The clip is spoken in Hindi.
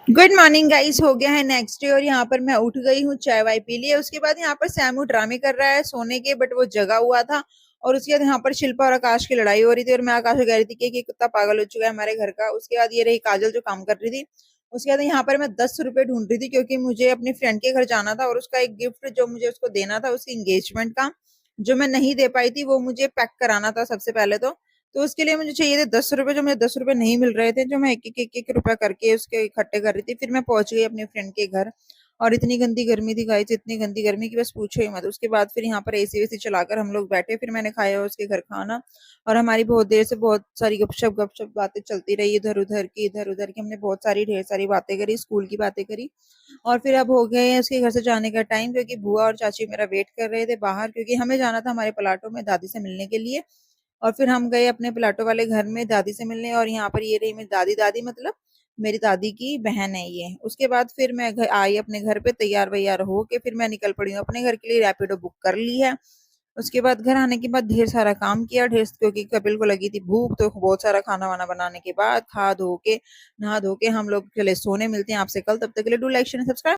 Good morning guys. हो गया है नेक्स्ट डे और यहाँ पर मैं उठ गई हूँ, चाय वाय पी ली है। उसके बाद यहाँ पर सैमू ड्रामे कर रहा है सोने के, बट वो जगा हुआ था। और उसके बाद यहाँ पर शिल्पा और आकाश की लड़ाई हो रही थी और मैं आकाश को कह रही थी कि कुत्ता पागल हो चुका है हमारे घर का। उसके बाद ये रही काजल जो काम कर रही थी। उसके बाद यहाँ पर मैं 10 रुपए ढूंढ रही थी क्योंकि मुझे अपनी फ्रेंड के घर जाना था और उसका एक गिफ्ट जो मुझे उसको देना था, उसकी एंगेजमेंट का, जो मैं नहीं दे पाई थी, वो मुझे पैक कराना था सबसे पहले तो उसके लिए मुझे चाहिए थे 10 रुपए। जो मुझे 10 रुपए नहीं मिल रहे थे, जो मैं एक रुपया करके उसके इकट्ठे कर रही थी। फिर मैं पहुंच गई अपने फ्रेंड के घर और इतनी गंदी गर्मी थी गाइस, इतनी गंदी गर्मी की बस पूछो ही मत। उसके बाद फिर यहाँ पर एसी वेसी चलाकर हम लोग बैठे, फिर मैंने खाया उसके घर खाना। और हमारी बहुत देर से बहुत सारी गपशप बातें चलती रही, इधर उधर की हमने बहुत सारी ढेर सारी बातें करी, स्कूल की बातें करी। और फिर अब हो गए हैं उसके घर से जाने का टाइम, क्योंकि बुआ और चाची मेरा वेट कर रहे थे बाहर, क्योंकि हमें जाना था हमारे प्लाटो में दादी से मिलने के लिए। और फिर हम गए अपने प्लाटो वाले घर में दादी से मिलने। और यहाँ पर ये रही मेरी दादी, दादी मतलब मेरी दादी की बहन है ये। उसके बाद फिर मैं आई अपने घर पे तैयार वैयार हो के, फिर मैं निकल पड़ी हूँ अपने घर के लिए, रैपिडो बुक कर ली है। उसके बाद घर आने के बाद ढेर सारा काम किया, ढेर क्योंकि कपिल को लगी थी भूख, तो बहुत सारा खाना वाना बनाने के बाद खा धो के नहा धो के हम लोग चले सोने। मिलते हैं आपसे कल, तब तक के लिए डू लाइक शेयर सब्सक्राइब।